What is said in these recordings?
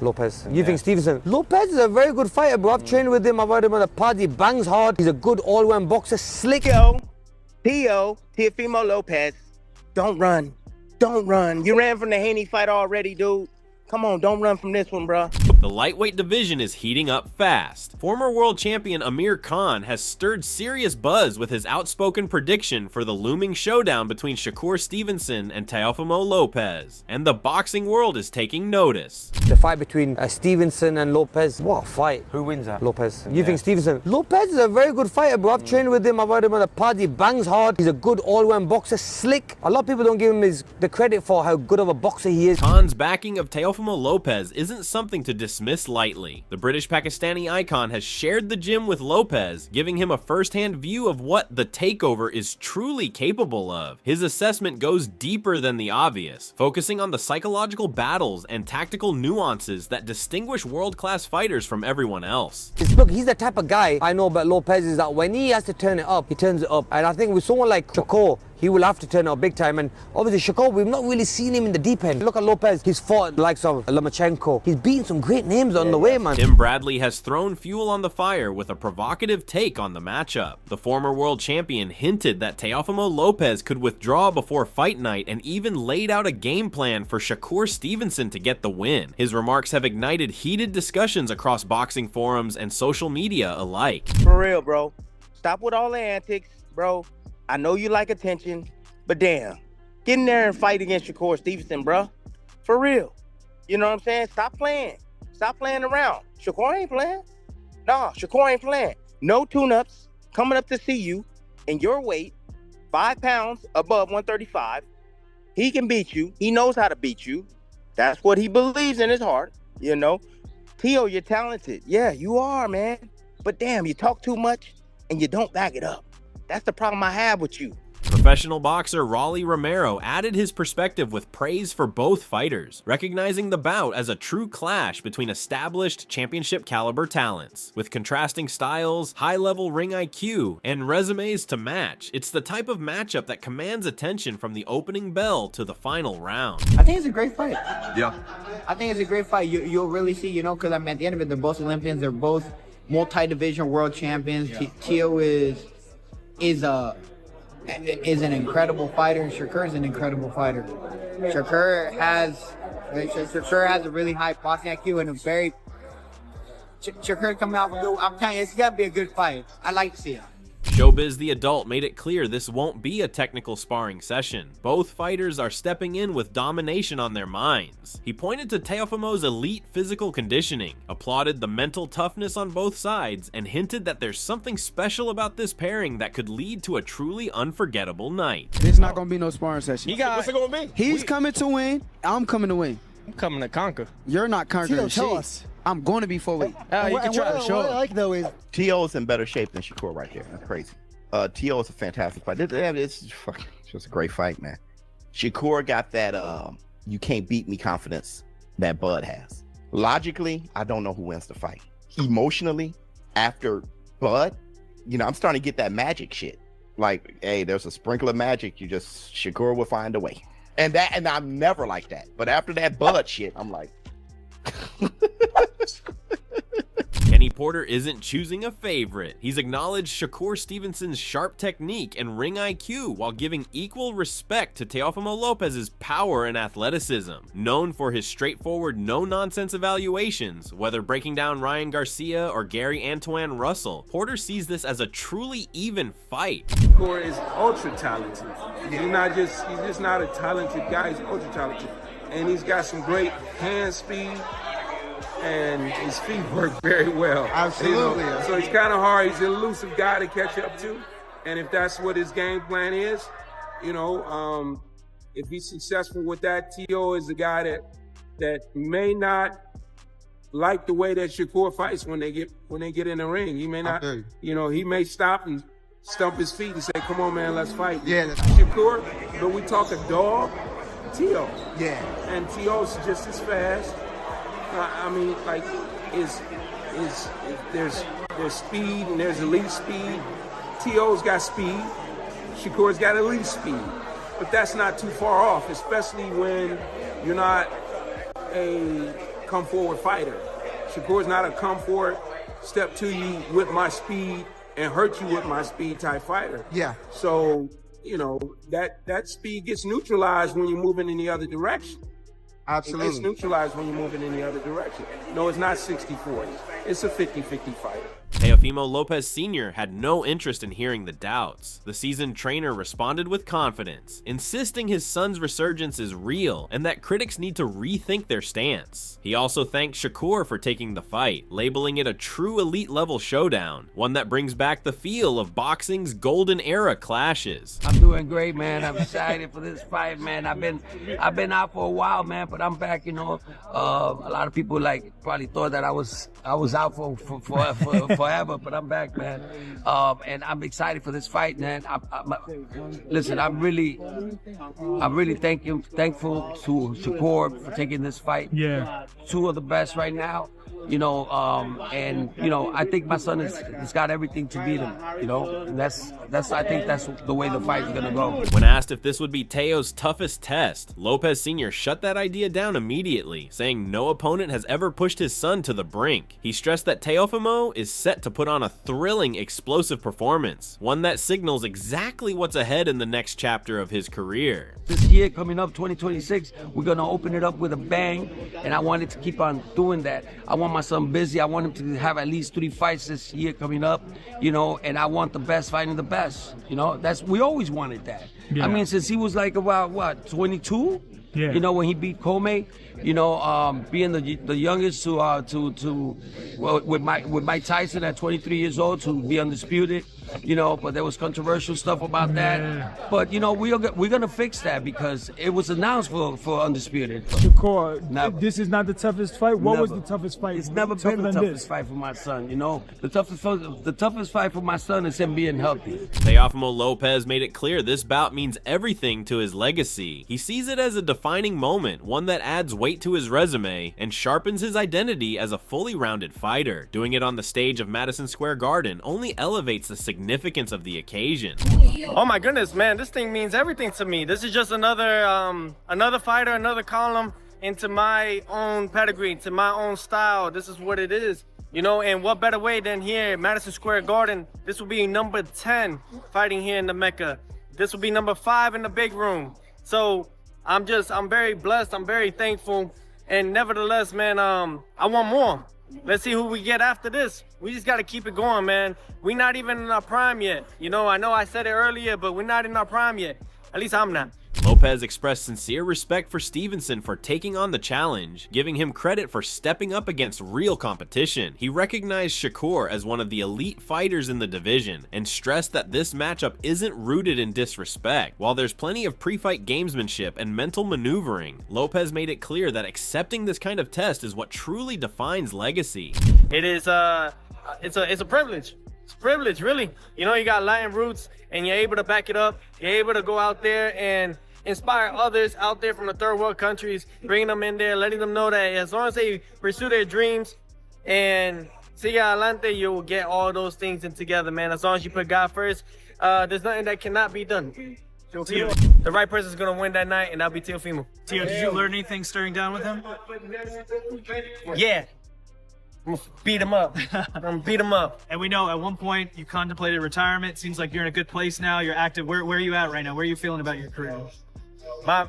Lopez. You think Stevenson? Lopez is a very good fighter, bro. I've trained with him. I've had him on the pod. He bangs hard. He's a good all-round boxer. Slick. Teofimo Lopez, don't run. Don't run. You ran from the Haney fight already, dude. Come on, don't run from this one, bro. The lightweight division is heating up fast. Former world champion Amir has stirred serious buzz with his outspoken prediction for the looming showdown between Shakur Stevenson and Teofimo Lopez. And the boxing world is taking notice. The fight between Stevenson and Lopez. What a fight. Who wins that? Lopez. You think Stevenson? Lopez is a very good fighter, bro. I've trained with him. I've had him on the pod. He bangs hard. He's a good all-round boxer. Slick. A lot of people don't give him the credit for how good of a boxer he is. Khan's backing of Teofimo Lopez isn't something to dismiss lightly. The British-Pakistani icon has shared the gym with Lopez, giving him a first-hand view of what the takeover is truly capable of. His assessment goes deeper than the obvious, focusing on the psychological battles and tactical nuances that distinguish world-class fighters from everyone else. Look, he's the type of guy I know about Lopez is that when he has to turn it up, he turns it up. And I think with someone like Shakur, he will have to turn out big time. And obviously Shakur, we've not really seen him in the deep end. Look at Lopez. He's fought the likes of Lomachenko. He's beaten some great names on the way, man. Tim Bradley has thrown fuel on the fire with a provocative take on the matchup. The former world champion hinted that Teofimo Lopez could withdraw before fight night and even laid out a game plan for Shakur Stevenson to get the win. His remarks have ignited heated discussions across boxing forums and social media alike. For real, bro. Stop with all the antics, bro. I know you like attention, but damn, get in there and fight against Shakur Stevenson, bro. For real. You know what I'm saying? Stop playing. Stop playing around. Shakur ain't playing. Nah, Shakur ain't playing. No tune-ups coming up to see you in your weight, 5 pounds above 135. He can beat you. He knows how to beat you. That's what he believes in his heart, you know. Teo, you're talented. Yeah, you are, man. But damn, you talk too much and you don't back it up. That's the problem I have with you. Professional boxer Rolly Romero added his perspective with praise for both fighters, recognizing the bout as a true clash between established championship caliber talents. With contrasting styles, high-level ring IQ, and resumes to match, it's the type of matchup that commands attention from the opening bell to the final round. I think it's a great fight. Yeah. I think it's a great fight. You'll really see, you know, because I mean, at the end of it, they're both Olympians. They're both multi-division world champions. Teo is an incredible fighter, and Shakur is an incredible fighter. Shakur has a really high boxing IQ and a very Shakur coming out. I'm telling you, it's gotta be a good fight. I like to see it. Showbiz the Adult made it clear this won't be a technical sparring session. Both fighters are stepping in with domination on their minds. He pointed to Teofimo's elite physical conditioning, applauded the mental toughness on both sides, and hinted that there's something special about this pairing that could lead to a truly unforgettable night. There's not gonna be no sparring session. What's it gonna be? He's coming to win. I'm coming to win. I'm coming to conquer. You're not conquering shit. Tell us. I'm going to be full weight. You can try to show. What I like though is Teo's in better shape than Shakur right there. That's crazy. Teo is a fantastic fight. It's just a great fight, man. Shakur got that you can't beat me confidence that Bud has. Logically, I don't know who wins the fight. Emotionally, after Bud, you know, I'm starting to get that magic shit. Like, hey, there's a sprinkle of magic. Shakur will find a way. And I'm never like that. But after that Bud shit, I'm like. Kenny Porter isn't choosing a favorite. He's acknowledged Shakur Stevenson's sharp technique and ring IQ while giving equal respect to Teofimo Lopez's power and athleticism. Known for his straightforward, no-nonsense evaluations, whether breaking down Ryan Garcia or Gary Antoine Russell, Porter sees this as a truly even fight. Shakur is ultra talented. He's just not a talented guy, he's ultra talented. And he's got some great hand speed, and his feet work very well. Absolutely. You know? So it's kind of hard. He's an elusive guy to catch up to. And if that's what his game plan is, you know, if he's successful with that, Teo is a guy that may not like the way that Shakur fights when they get in the ring. He may not, you know, he may stop and stump his feet and say, "Come on, man, let's fight." Yeah. Shakur, but we talk a dog. Teo. Yeah. And Teo's just as fast. I mean, like, there's speed and there's elite speed. Teo's got speed. Shakur's got elite speed. But that's not too far off, especially when you're not a come forward fighter. Shakur's not a come forward, step to you with my speed and hurt you with my speed type fighter. Yeah. So, you know, that speed gets neutralized when you're moving in the other direction. It gets neutralized when you're moving in the other direction. No, it's not 60-40. It's a 50-50 fighter. Teofimo Lopez Sr. had no interest in hearing the doubts. The seasoned trainer responded with confidence, insisting his son's resurgence is real and that critics need to rethink their stance. He also thanked Shakur for taking the fight, labeling it a true elite level showdown, one that brings back the feel of boxing's golden era clashes. I'm doing great, man. I'm excited for this fight, man. I've been out for a while, man, but I'm back. You know, a lot of people probably thought that I was out for forever, but I'm back, man. And I'm excited for this fight, man. Listen, I'm really thankful to Shakur for taking this fight. Yeah. Two of the best right now. You know, and you know, I think my son has got everything to beat him. You know, and I think that's the way the fight is gonna go. When asked if this would be Teo's toughest test, Lopez Sr. shut that idea down immediately, saying no opponent has ever pushed his son to the brink. He stressed that Teofimo is set to put on a thrilling, explosive performance, one that signals exactly what's ahead in the next chapter of his career. This year coming up, 2026, we're gonna open it up with a bang, and I wanted to keep on doing that. I want my son busy. I want him to have at least 3 fights this year coming up, you know, and I want the best fighting the best. You know, we always wanted that. Yeah. I mean, since he was like about what, 22? Yeah. You know, when he beat Comey, you know, being the youngest with Mike Tyson at 23 years old to be undisputed, you know, but there was controversial stuff about that. But you know, we're gonna fix that because it was announced for undisputed. Shakur, this is not the toughest fight. What was the toughest fight? It's never been the toughest fight for my son. You know, the toughest fight for my son is him being healthy. Teofimo Lopez made it clear this bout means everything to his legacy. He sees it as a defining moment, one that adds weight to his resume and sharpens his identity as a fully rounded fighter. Doing it on the stage of Madison Square Garden only elevates the significance of the occasion. Oh my goodness, man, this thing means everything to me. This is just another fighter, another column into my own pedigree, to my own style. This is what it is, you know, and what better way than here at Madison Square Garden. This will be number 10 fighting here in the Mecca. This will be number 5 in the big room. So I'm very blessed, I'm very thankful, and nevertheless, man, I want more. Let's see who we get after this. We just got to keep it going, man. We're not even in our prime yet. You know I said it earlier, but we're not in our prime yet. At least I'm not. Lopez expressed sincere respect for Stevenson for taking on the challenge, giving him credit for stepping up against real competition. He recognized Shakur as one of the elite fighters in the division and stressed that this matchup isn't rooted in disrespect. While there's plenty of pre-fight gamesmanship and mental maneuvering, Lopez made it clear that accepting this kind of test is what truly defines legacy. It is it's a privilege. It's a privilege, really. You know, you got Latin roots and you're able to back it up. You're able to go out there and inspire others out there from the third world countries, bringing them in there, letting them know that as long as they pursue their dreams and sigue adelante, you will get all those things in together, man. As long as you put God first, there's nothing that cannot be done. The right person's gonna win that night, and that'll be Teofimo. Teo, did you learn anything staring down with him? Yeah. I'm gonna beat him up. I'm gonna beat him up. And we know at one point you contemplated retirement. Seems like you're in a good place now. You're active. Where are you at right now? Where are you feeling about your career?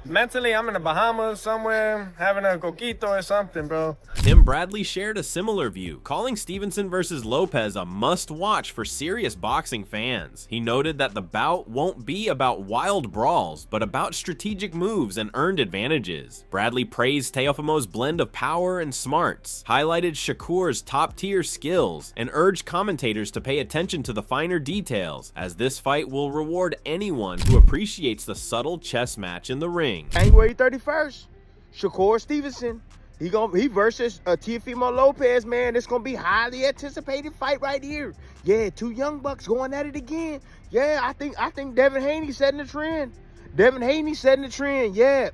Mentally, I'm in the Bahamas somewhere, having a coquito or something, bro. Tim Bradley shared a similar view, calling Stevenson versus Lopez a must-watch for serious boxing fans. He noted that the bout won't be about wild brawls, but about strategic moves and earned advantages. Bradley praised Teofimo's blend of power and smarts, highlighted Shakur's top-tier skills, and urged commentators to pay attention to the finer details, as this fight will reward anyone who appreciates the subtle chess match in the ring. January 31st, Shakur Stevenson. He versus Teofimo Lopez, man. It's gonna be highly anticipated fight right here. Yeah, 2 young bucks going at it again. Yeah, I think Devin Haney setting the trend. Yeah.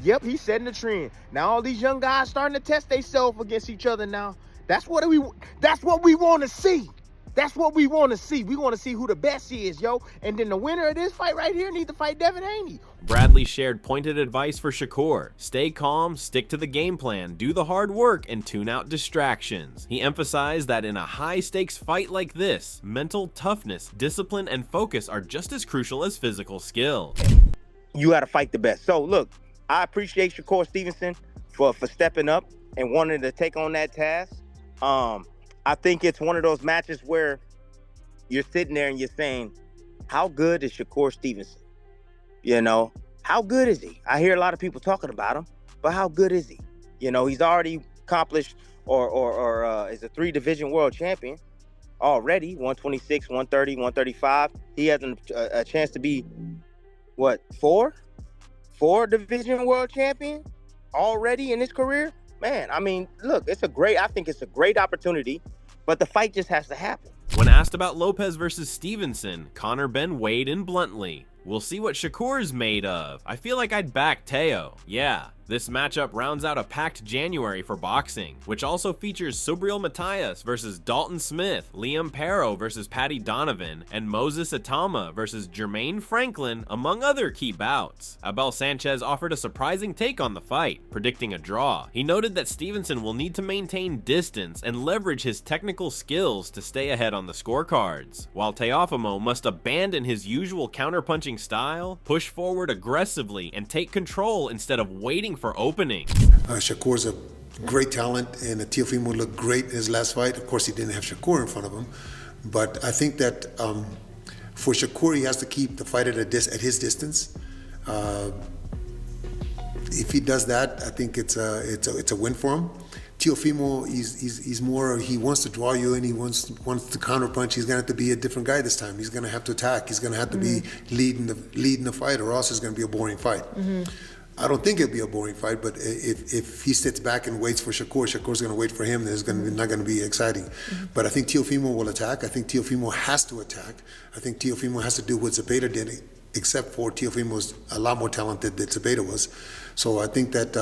Yep, he's setting the trend. Now all these young guys starting to test themselves against each other now. That's what we want to see. That's what we want to see. We want to see who the best is, yo. And then the winner of this fight right here needs to fight Devin Haney. Bradley shared pointed advice for Shakur. Stay calm, stick to the game plan, do the hard work, and tune out distractions. He emphasized that in a high-stakes fight like this, mental toughness, discipline, and focus are just as crucial as physical skill. You got to fight the best. So, look, I appreciate Shakur Stevenson for stepping up and wanting to take on that task. I think it's one of those matches where you're sitting there and you're saying, how good is Shakur Stevenson? You know, how good is he? I hear a lot of people talking about him, but how good is he? You know, he's already accomplished or is a 3-division world champion already, 126, 130, 135. He has a chance to be, what, 4-division world champion already in his career? Man, I mean, look, I think it's a great opportunity, but the fight just has to happen. When asked about Lopez versus Stevenson, Conor Ben weighed in bluntly. We'll see what Shakur's made of. I feel like I'd back Teo. Yeah. This matchup rounds out a packed January for boxing, which also features Subriel Matias versus Dalton Smith, Liam Perro versus Paddy Donovan, and Moses Atama versus Jermaine Franklin, among other key bouts. Abel Sanchez offered a surprising take on the fight, predicting a draw. He noted that Stevenson will need to maintain distance and leverage his technical skills to stay ahead on the scorecards, while Teofimo must abandon his usual counterpunching style, push forward aggressively, and take control instead of waiting for openings. Shakur's a great talent, and Teofimo looked great in his last fight. Of course, he didn't have Shakur in front of him, but I think that for Shakur, he has to keep the fight at his distance. If he does that, I think it's a win for him. Teofimo, he's more, he wants to draw you and he wants to counter punch. He's gonna have to be a different guy this time. He's gonna have to attack. He's gonna have to be leading the fight, or else it's gonna be a boring fight. I don't think it'll be a boring fight, but if he sits back and waits for Shakur, Shakur's going to wait for him, then it's not going to be exciting. But I think Teofimo will attack. I think Teofimo has to attack. I think Teofimo has to do what Zepeda did, except for Teofimo's a lot more talented than Zepeda was. So I think that,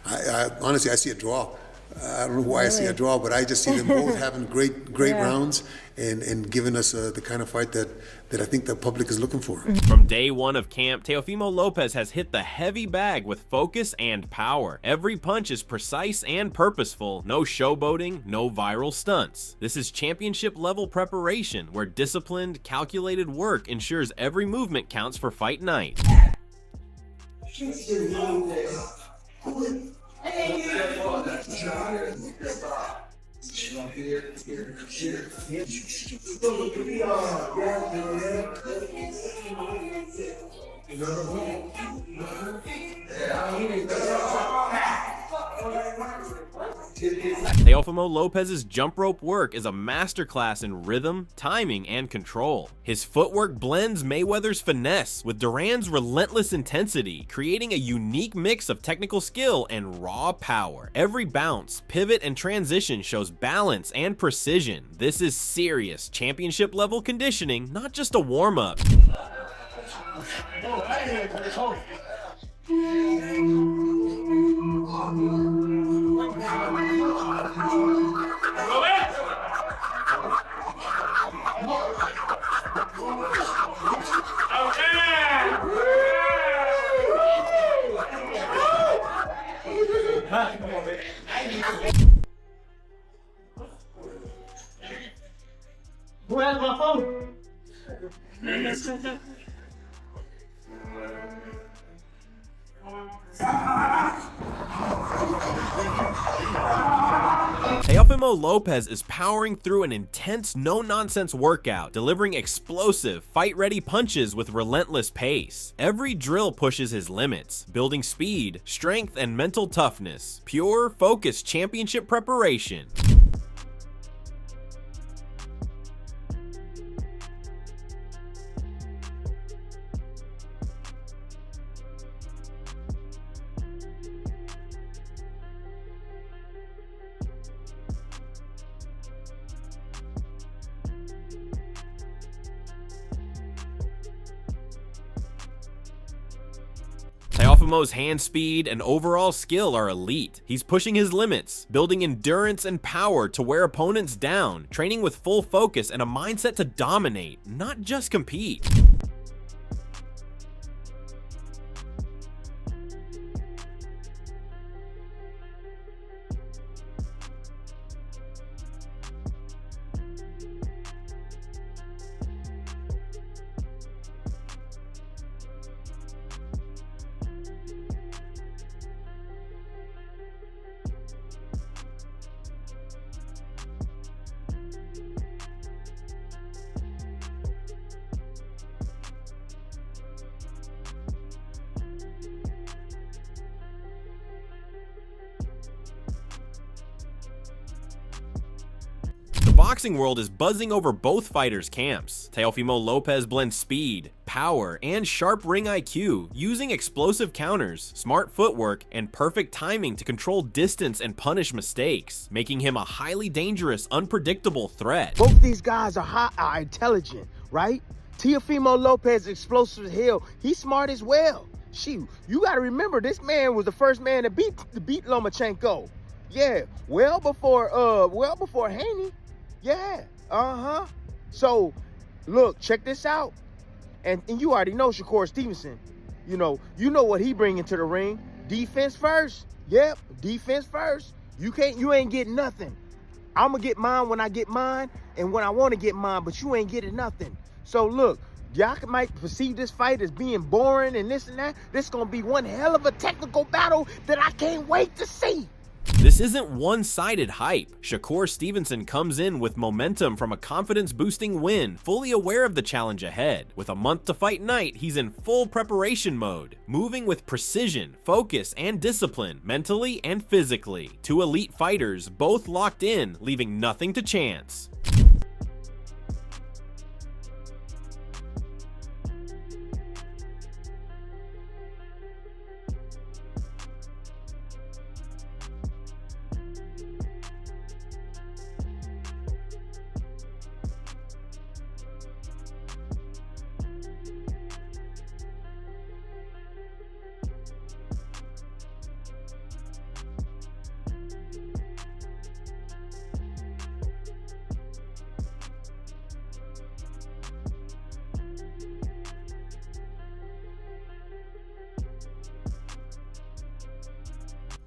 I honestly, I see a draw. I don't know why I see a draw, but I just see them both having great rounds and giving us the kind of fight that I think the public is looking for. From day one of camp, Teofimo Lopez has hit the heavy bag with focus and power. Every punch is precise and purposeful, no showboating, no viral stunts. This is championship level preparation where disciplined, calculated work ensures every movement counts for fight night. Teofimo Lopez's jump rope work is a masterclass in rhythm, timing, and control. His footwork blends Mayweather's finesse with Duran's relentless intensity, creating a unique mix of technical skill and raw power. Every bounce, pivot, and transition shows balance and precision. This is serious championship-level conditioning, not just a warm-up. Who has my phone? Teofimo Lopez is powering through an intense, no-nonsense workout, delivering explosive, fight-ready punches with relentless pace. Every drill pushes his limits, building speed, strength, and mental toughness. Pure, focused championship preparation. Teofimo's hand speed and overall skill are elite. He's pushing his limits, building endurance and power to wear opponents down, training with full focus and a mindset to dominate, not just compete. The boxing world is buzzing over both fighters' camps. Teofimo Lopez blends speed, power, and sharp ring IQ, using explosive counters, smart footwork, and perfect timing to control distance and punish mistakes, making him a highly dangerous, unpredictable threat. Both these guys are intelligent, right? Teofimo Lopez explosive as hell. He's smart as well. Shoot, you got to remember, this man was the first man to beat Lomachenko. Yeah, well before Haney. Yeah, So, look, check this out. And you already know Shakur Stevenson. You know what he bring into the ring. Defense first. Yep, defense first. You ain't getting nothing. I'm gonna get mine when I get mine and when I want to get mine, but you ain't getting nothing. So look, y'all might perceive this fight as being boring and this and that. This gonna be one hell of a technical battle that I can't wait to see. This isn't one-sided hype. Shakur Stevenson comes in with momentum from a confidence-boosting win, fully aware of the challenge ahead. With a month to fight night, he's in full preparation mode, moving with precision, focus, and discipline, mentally and physically. Two elite fighters, both locked in, leaving nothing to chance.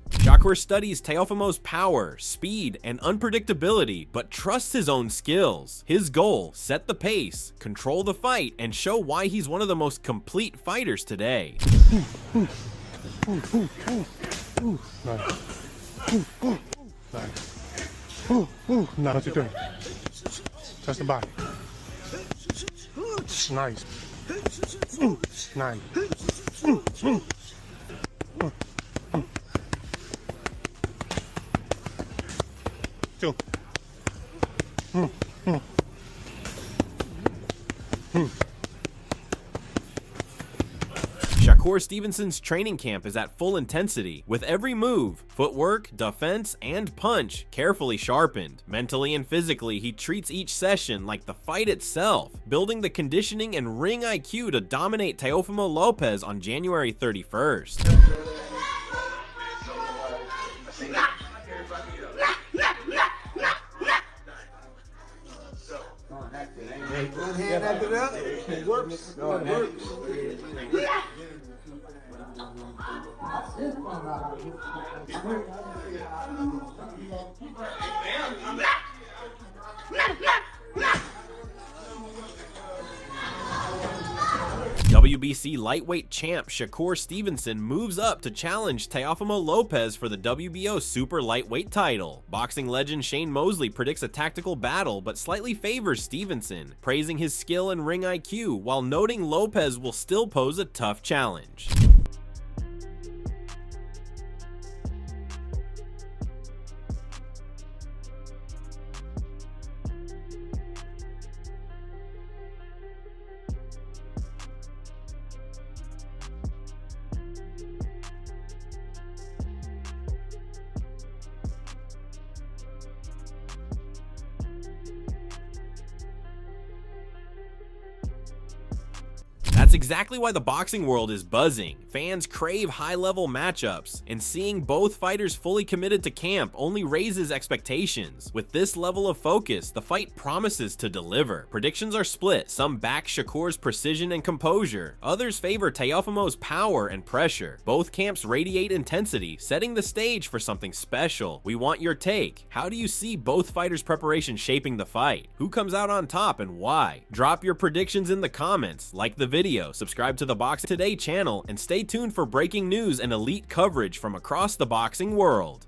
Shakur studies Teofimo's power, speed, and unpredictability, but trusts his own skills. His goal, set the pace, control the fight, and show why he's one of the most complete fighters today. Now what you doing? Touch the body. Nice. Nice. Two. Shakur Stevenson's training camp is at full intensity, with every move, footwork, defense, and punch carefully sharpened. Mentally and physically, he treats each session like the fight itself, building the conditioning and ring IQ to dominate Teofimo Lopez on January 31st. One hand after that. It works. No, it works. WBC lightweight champ Shakur Stevenson moves up to challenge Teofimo Lopez for the WBO super lightweight title. Boxing legend Shane Mosley predicts a tactical battle but slightly favors Stevenson, praising his skill and ring IQ while noting Lopez will still pose a tough challenge. That's That's exactly why the boxing world is buzzing. Fans crave high-level matchups, and seeing both fighters fully committed to camp only raises expectations. With this level of focus, the fight promises to deliver. Predictions are split. Some back Shakur's precision and composure. Others favor Teofimo's power and pressure. Both camps radiate intensity, setting the stage for something special. We want your take. How do you see both fighters' preparation shaping the fight? Who comes out on top and why? Drop your predictions in the comments, like the video, subscribe to the Boxing Today channel, and stay tuned for breaking news and elite coverage from across the boxing world.